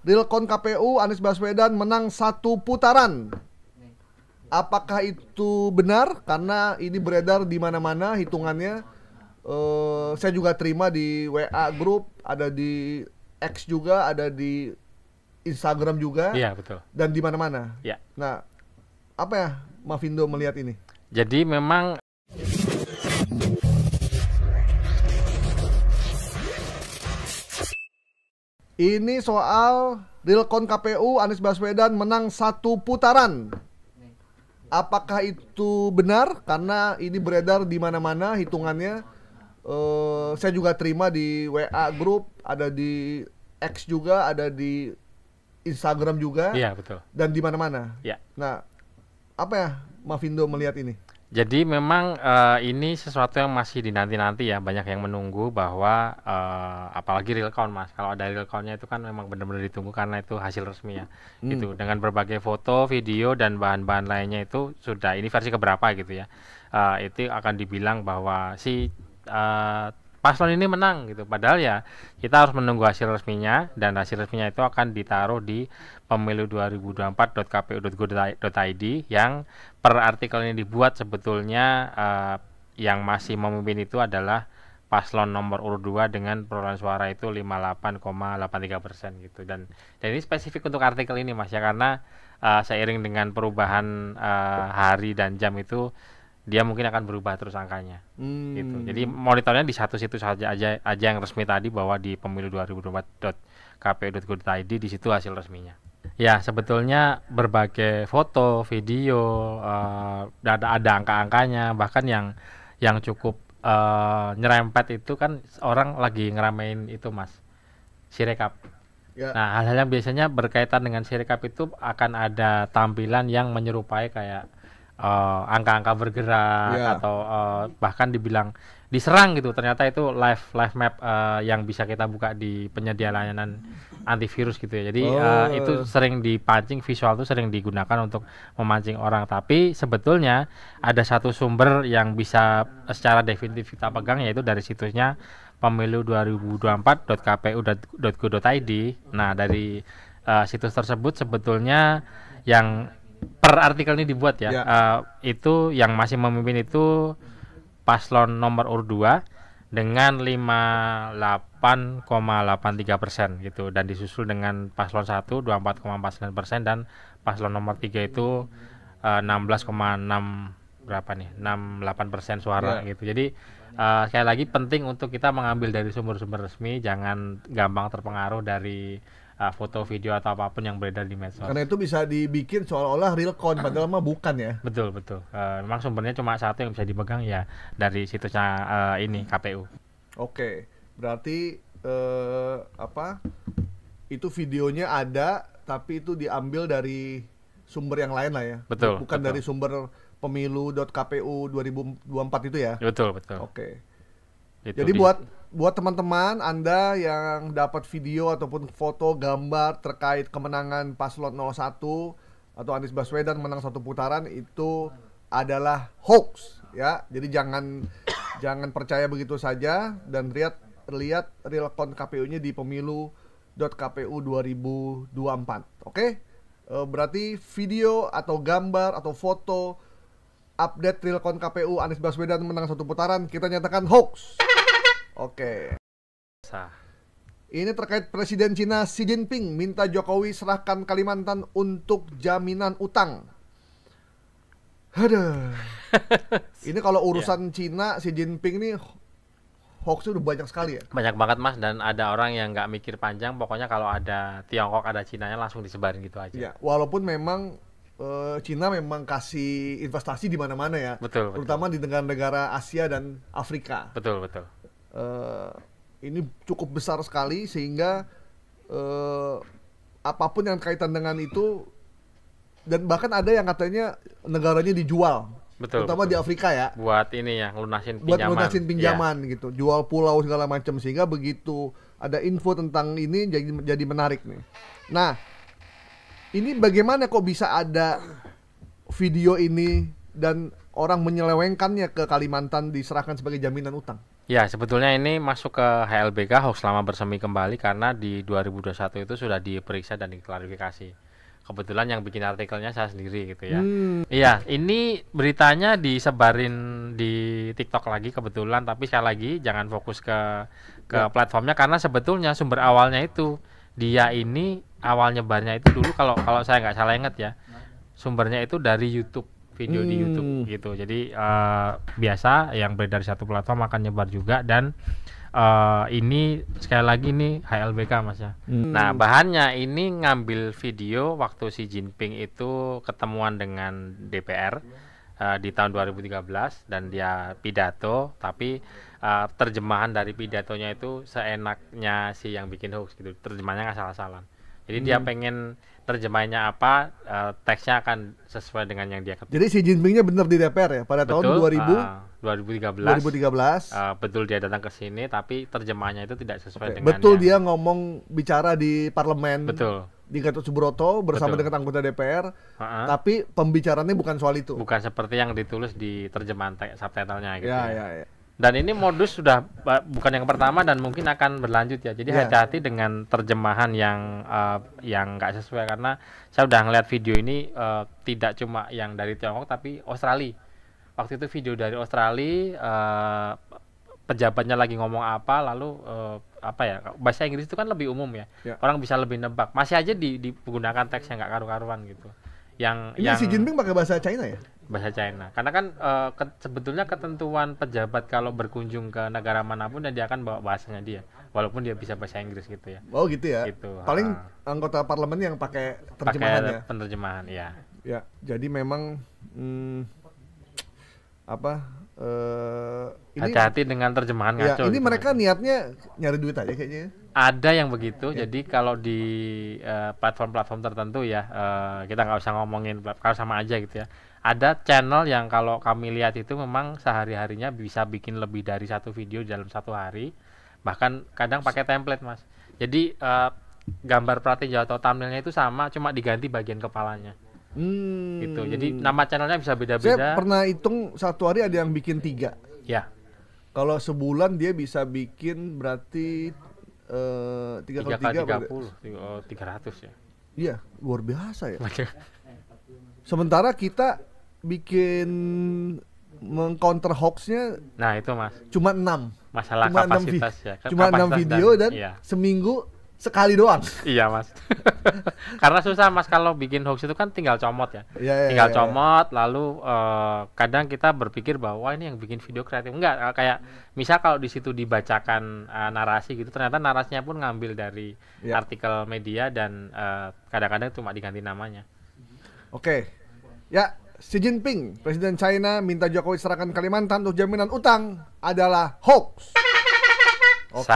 Realcon KPU Anies Baswedan menang 1 putaran. Apakah itu benar? Karena ini beredar di mana-mana hitungannya. Saya juga terima di WA grup, ada di X juga, ada di Instagram juga. Iya, betul. Dan di mana-mana. Ya. Nah, apa ya Mavindo melihat ini? Jadi memang ini soal Realcon KPU Anies Baswedan menang 1 putaran. Apakah itu benar? Karena ini beredar di mana-mana hitungannya. Saya juga terima di WA grup, ada di X juga, ada di Instagram juga. iya, betul. Dan di mana-mana. Ya. Nah, apa ya Mavindo melihat ini? Jadi memang ini sesuatu yang masih dinanti-nanti ya, banyak yang menunggu bahwa apalagi Realcon, Mas. Kalau ada Realconnya itu kan memang benar-benar ditunggu karena itu hasil resmi ya. Gitu. Dengan berbagai foto, video dan bahan-bahan lainnya itu sudah ini versi keberapa gitu ya. Itu akan dibilang bahwa si paslon ini menang gitu. Padahal ya kita harus menunggu hasil resminya, dan hasil resminya itu akan ditaruh di pemilu2024.kpu.go.id yang per artikel ini dibuat sebetulnya yang masih memimpin itu adalah paslon nomor urut 2 dengan perolehan suara itu 58,83% gitu. Dan ini spesifik untuk artikel ini, Mas ya, karena seiring dengan perubahan hari dan jam itu dia mungkin akan berubah terus angkanya. Gitu. Jadi monitornya di satu situs aja yang resmi tadi, bahwa di pemilu2024.kpu.go.id di situ hasil resminya. Ya, sebetulnya berbagai foto, video, ada angka-angkanya, bahkan yang cukup nyerempet itu kan orang lagi ngeramein itu, Mas, Sirekap. Ya. Nah, hal-hal yang biasanya berkaitan dengan Sirekap itu akan ada tampilan yang menyerupai kayak angka-angka bergerak, atau bahkan dibilang diserang gitu. Ternyata itu live map yang bisa kita buka di penyedia layanan antivirus gitu ya. Jadi itu sering dipancing, visual itu sering digunakan untuk memancing orang. Tapi sebetulnya ada satu sumber yang bisa secara definitif kita pegang, yaitu dari situsnya pemilu2024.kpu.go.id. Nah, dari situs tersebut sebetulnya yang per artikel ini dibuat ya, itu yang masih memimpin itu paslon nomor urut 2 dengan 58,83% gitu, dan disusul dengan paslon 1 24,49% dan paslon nomor 3 itu 16,6 berapa nih 68% suara gitu. Jadi sekali lagi penting untuk kita mengambil dari sumber-sumber resmi, jangan gampang terpengaruh dari foto, video atau apapun yang beredar di medsos. Karena itu bisa dibikin seolah-olah Realcon, padahal mah bukan ya. Betul. Memang sumbernya cuma satu yang bisa dipegang ya, dari situsnya ini KPU. Oke, berarti itu videonya ada, tapi itu diambil dari sumber yang lain lah ya. Betul. Bukan dari sumber pemilu.kpu 2024 itu ya. Betul. Oke. Itu jadi buat teman-teman Anda yang dapat video ataupun foto, gambar terkait kemenangan paslon 01 atau Anies Baswedan menang 1 putaran, itu adalah hoax ya. Jadi jangan percaya begitu saja, dan lihat Realcon KPU-nya di pemilu.kpu 2024. Oke? Berarti video atau gambar atau foto update Realcon KPU Anies Baswedan menang 1 putaran kita nyatakan hoax. Oke. Ini terkait Presiden Cina Xi Jinping minta Jokowi serahkan Kalimantan untuk jaminan utang. Aduh. Ini kalau urusan Cina, Xi Jinping ini hoaxnya udah banyak sekali ya. Banyak banget, Mas, dan ada orang yang nggak mikir panjang, pokoknya kalau ada Tiongkok, ada Cinanya langsung disebarin gitu aja. Ya, walaupun memang Cina memang kasih investasi di mana-mana ya. Betul. Terutama di negara-negara Asia dan Afrika. Betul. Ini cukup besar sekali sehingga apapun yang kaitan dengan itu, dan bahkan ada yang katanya negaranya dijual. Terutama di Afrika ya. Buat ini ya, lunasin pinjaman gitu. Jual pulau segala macam, sehingga begitu ada info tentang ini jadi menarik nih. Nah, ini bagaimana kok bisa ada video ini dan orang menyelewengkannya ke Kalimantan diserahkan sebagai jaminan utang? Ya, sebetulnya ini masuk ke HLBK, hoax lama bersemi kembali, karena di 2021 itu sudah diperiksa dan diklarifikasi. Kebetulan yang bikin artikelnya saya sendiri gitu ya. Iya, ini beritanya disebarin di TikTok lagi kebetulan, tapi sekali lagi jangan fokus ke platformnya, karena sebetulnya sumber awalnya itu dia ini awal nyebarnya itu dulu, kalau kalau saya nggak salah ingat ya, sumbernya itu dari YouTube, video di YouTube gitu. Jadi biasa yang beredar satu platform akan nyebar juga, dan ini sekali lagi nih HLBK Mas ya. Nah, bahannya ini ngambil video waktu Xi Jinping itu ketemuan dengan DPR di tahun 2013, dan dia pidato, tapi terjemahan dari pidatonya itu seenaknya si yang bikin hoax gitu. Terjemahannya ngasal-asalan. Jadi dia pengen terjemahnya apa, teksnya akan sesuai dengan yang dia ketahui. Jadi Xi Jinpingnya benar di DPR ya pada tahun 2013. Betul, dia datang ke sini, tapi terjemahannya itu tidak sesuai dengan betul dia ngomong bicara di parlemen. Betul. Di Gatot Subroto bersama dengan anggota DPR. Tapi pembicaraannya bukan soal itu. Bukan seperti yang ditulis di terjemahan subtitlenya gitu. Ya. Dan ini modus sudah bukan yang pertama dan mungkin akan berlanjut ya. Jadi hati-hati dengan terjemahan yang nggak sesuai, karena saya udah ngeliat video ini tidak cuma yang dari Tiongkok tapi Australia. Waktu itu video dari Australia, pejabatnya lagi ngomong apa, lalu apa ya, bahasa Inggris itu kan lebih umum ya. Orang bisa lebih nebak. Masih aja digunakan teks yang nggak karu-karuan gitu. Ini Xi Jinping pakai bahasa China ya? Bahasa China. Karena kan sebetulnya ketentuan pejabat kalau berkunjung ke negara manapun, dan dia akan bawa bahasanya dia, walaupun dia bisa bahasa Inggris gitu ya. Oh gitu ya. Gitu. Paling anggota parlemen yang pakai terjemahannya. Pakai penerjemahan, ya. Ya, jadi memang ini hati-hati dengan terjemahan ngaco. Ini gitu, mereka niatnya nyari duit aja kayaknya. Ada yang begitu. Jadi kalau di platform-platform tertentu ya, kita nggak usah ngomongin kalau sama aja gitu ya. Ada channel yang kalau kami lihat itu memang sehari-harinya bisa bikin lebih dari satu video dalam satu hari, bahkan kadang pakai template Mas. Jadi gambar pratinja atau thumbnailnya itu sama, cuma diganti bagian kepalanya. Gitu. Jadi nama channelnya bisa beda-beda. Saya pernah hitung satu hari ada yang bikin 3. Ya. Kalau sebulan dia bisa bikin berarti 3 kali 300 ya. Iya, luar biasa ya. Sementara kita bikin mengcounter hoaxnya, nah itu Mas, cuma 6. Masalah kapasitas ya. Cuma 6 video dan seminggu sekali doang. Iya Mas. Karena susah Mas kalau bikin hoax itu kan tinggal comot ya. Tinggal comot, lalu kadang kita berpikir bahwa ini yang bikin video kreatif. Enggak, kayak misal kalau di situ dibacakan narasi gitu, ternyata narasinya pun ngambil dari artikel media, dan kadang-kadang cuma diganti namanya. Oke. Ya, Xi Jinping, Presiden China, minta Jokowi serahkan Kalimantan untuk jaminan utang adalah hoax. Oke.